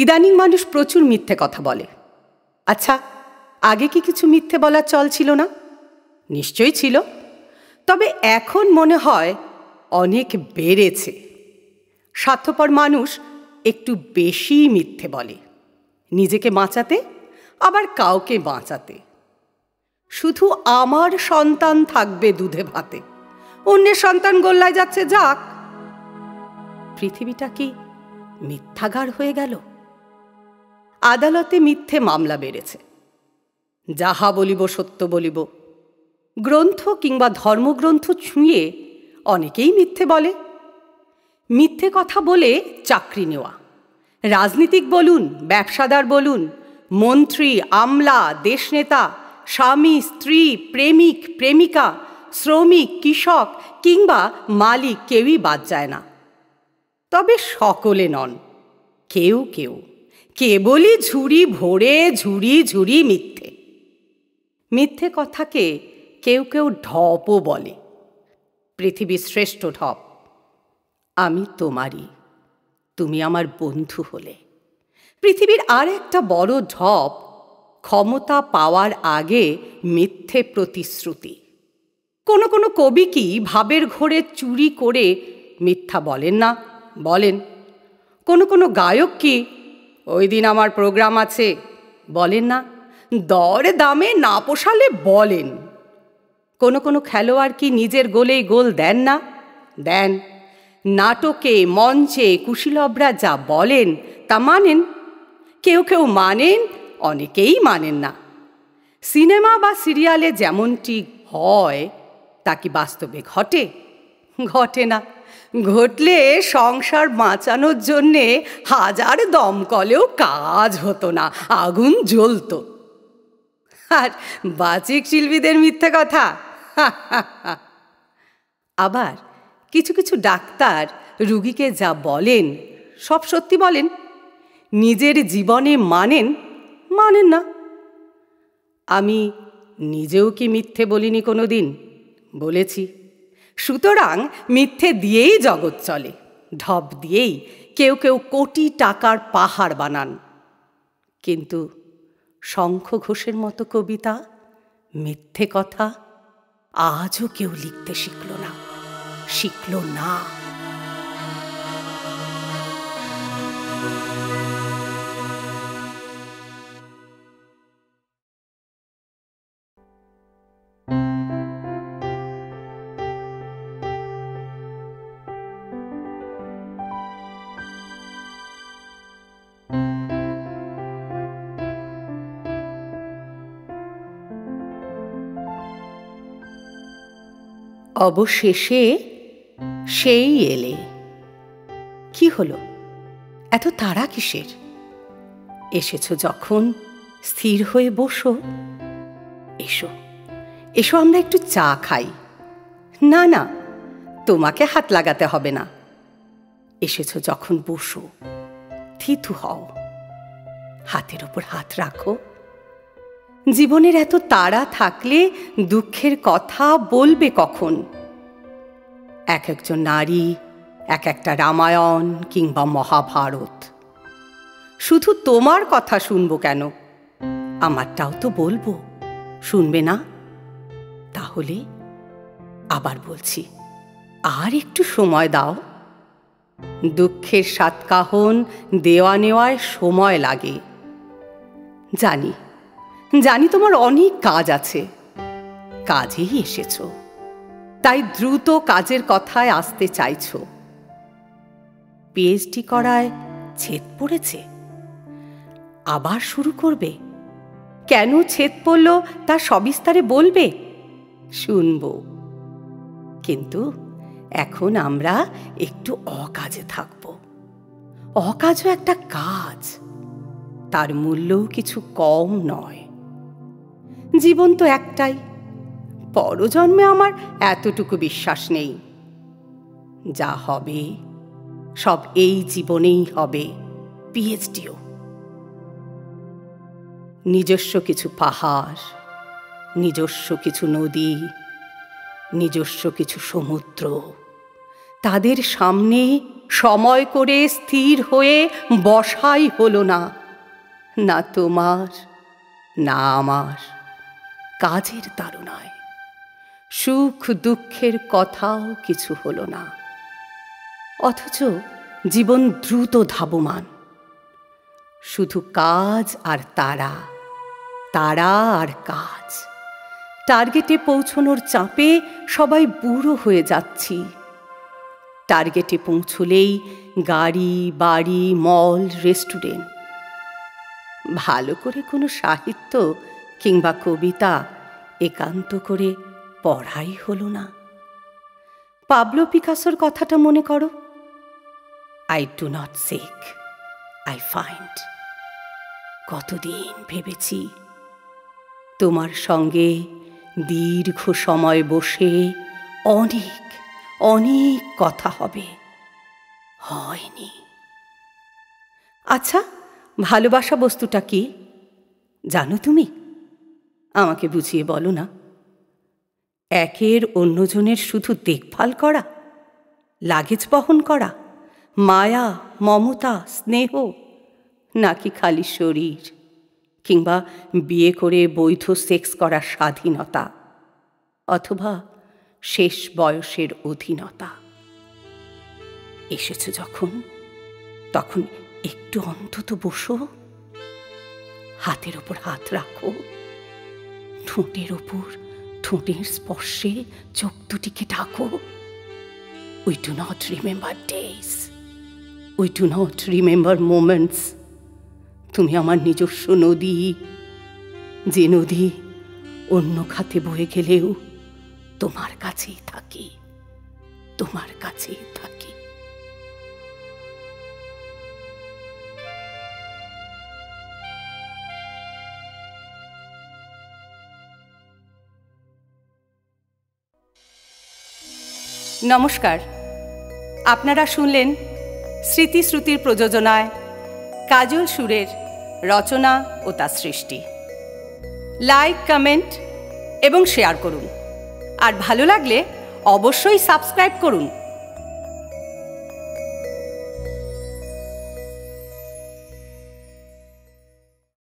ইদানিং মানুষ প্রচুর মিথ্যে কথা বলে। আচ্ছা, আগে কি কিছু মিথ্যে বলার চল ছিল না? নিশ্চয়ই ছিল, তবে এখন মনে হয় অনেক বেড়েছে। স্বার্থপর মানুষ একটু বেশি মিথ্যে বলে, নিজেকে বাঁচাতে আবার কাউকে বাঁচাতে। শুধু আমার সন্তান থাকবে দুধে ভাতে, অন্যের সন্তান গোল্লায় যাচ্ছে যাক। পৃথিবীটা কি মিথ্যাগার হয়ে গেল? আদালতে মিথ্যে মামলা বেড়েছে। যাহা বলিব সত্য বলিব, গ্রন্থ কিংবা ধর্মগ্রন্থ ছুঁয়ে অনেকেই মিথ্যে বলে। মিথ্যে কথা বলে চাকরি নেওয়া, রাজনীতিক বলুন, ব্যবসাদার বলুন, মন্ত্রী, আমলা, দেশনেতা, স্বামী, স্ত্রী, প্রেমিক, প্রেমিকা, শ্রমিক, কৃষক কিংবা মালিক, কেউই বাদ যায় না। তবে সকলে নন, কেউ কেউ কেবলই ঝুড়ি ভরে ঝুড়ি ঝুড়ি মিথ্যে। মিথ্যে কথাকে কেউ কেউ ঢপও বলে। পৃথিবীর শ্রেষ্ঠ ঢপ, আমি তোমারই, তুমি আমার বন্ধু হলে। পৃথিবীর আর একটা বড় ঢপ, ক্ষমতা পাওয়ার আগে মিথ্যে প্রতিশ্রুতি। কোনো কোনো কবি কি ভাবের ঘোরে চুরি করে মিথ্যা বলেন না? বলেন। কোনো কোনো গায়ক কি ওই দিন আমার প্রোগ্রাম আছে বলেন না? দর দামে না পোষালে বলেন। কোনো কোনো খেলোয়াড় কি নিজের গোলেই গোল দেন না? দেন। নাটকে, মঞ্চে কুশীলবরা যা বলেন তা মানেন। কেউ কেউ মানেন, অনেকেই মানেন না। সিনেমা বা সিরিয়ালে যেমনটি হয় তা কি বাস্তবে ঘটে? ঘটে না। ঘটলে সংসার বাঁচানোর জন্যে হাজার দমকলেও কাজ হতো না, আগুন জ্বলত। আর বাচিক শিল্পীদের মিথ্যে কথা। আবার কিছু কিছু ডাক্তার রুগীকে যা বলেন সব সত্যি বলেন, নিজের জীবনে মানেন মানেন না। আমি নিজেও কি মিথ্যে বলিনি কোনো দিন? বলেছি। সুতরাং মিথ্যে দিয়েই জগৎ চলে, ঢপ দিয়েই কেউ কেউ কোটি টাকার পাহাড় বানান। কিন্তু শঙ্খ ঘোষের মতো কবিতা, মিথ্যে কথা আজও কেউ লিখতে শিখল না, শিখল না। অবশেষে সেই এলে। কি হলো, এত তাড়া কিসের? এসেছো যখন স্থির হয়ে বসো। এসো এসো, আমরা একটু চা খাই। না না, তোমাকে হাত লাগাতে হবে না। এসেছো যখন বসো, থিতু হও, হাতের ওপর হাত রাখো। জীবনের এত তাড়া থাকলে দুঃখের কথা বলবে কখন? এক একজন নারী এক একটা রামায়ণ কিংবা মহাভারত। শুধু তোমার কথা শুনবো কেন? আমারটাও তো বলবো, শুনবে না? তাহলে আবার বলছি, আর একটু সময় দাও। দুঃখের সাতকাহন দেওয়া নেওয়ায় সময় লাগে। জানি জানি তোমার অনেক কাজ আছে, কাজেই এসেছো, তাই দ্রুত কাজের কথায় আসতে চাইছো। পিএইচডি করায় ছেদ পড়েছে, আবার শুরু করবে? কেন ছেদ পড়ল তা সবিস্তারে বলবে, শুনবো। কিন্তু এখন আমরা একটু অকাজে থাকব। অকাজও একটা কাজ, তার মূল্যও কিছু কম নয়। জীবন তো একটাই, পরজন্মে আমার এতটুকু বিশ্বাস নেই। যা হবে সব এই জীবনেই হবে, পিএইচডিও। নিজস্ব কিছু পাহাড়, নিজস্ব কিছু নদী, নিজস্ব কিছু সমুদ্র, তাদের সামনে সময় করে স্থির হয়ে বসাই হলো না, না তোমার না আমার। কাজের তাড়নায় সুখ দুঃখের কথাও কিছু হলো না, অথচ জীবন দ্রুত ধাবমান। শুধু কাজ আর তারা, তারা আর কাজ। টার্গেটে পৌঁছনোর চাপে সবাই বুড়ো হয়ে যাচ্ছি। টার্গেটে পৌঁছলেই গাড়ি, বাড়ি, মল, রেস্টুরেন্ট। ভালো করে কোনো সাহিত্য কিংবা কবিতা একান্ত করে পড়াই হলো না। পাবলো পিকাসোর কথাটা মনে করো, I do not seek, I find. কতদিন ভেবেছি তোমার সঙ্গে দীর্ঘ সময় বসে অনেক অনেক কথা হবে, হয়নি। আচ্ছা, ভালোবাসা বস্তুটা কি জানো তুমি? আমাকে বুঝিয়ে বলো না। একের অন্যজনের শুধু দেখভাল করা, লাগেজ বহন করা, মায়া, মমতা, স্নেহ, নাকি খালি শরীর কিংবা বিয়ে করে বৈধ সেক্স করার স্বাধীনতা, অথবা শেষ বয়সের অধীনতা? এসেছো যখন, তখন একটু অন্তত বসো, হাতের ওপর হাত রাখো, ঠোঁটের ওপর ঠোঁটের স্পর্শে চোখ দুটিকে ঢাকো। We do not remember days, we do not remember moments. তুমি আমার নিজস্ব নদী, যে নদী অন্য খাতে বয়ে গেলেও তোমার কাছেই থাকি, তোমার কাছেই থাকি। নমস্কার, আপনারা শুনলেন স্মৃতি শ্রুতির প্রযোজনায় কাজল সুরের রচনা ও তার সৃষ্টি। লাইক, কমেন্ট এবং শেয়ার করুন, আর ভালো লাগলে অবশ্যই সাবস্ক্রাইব করুন।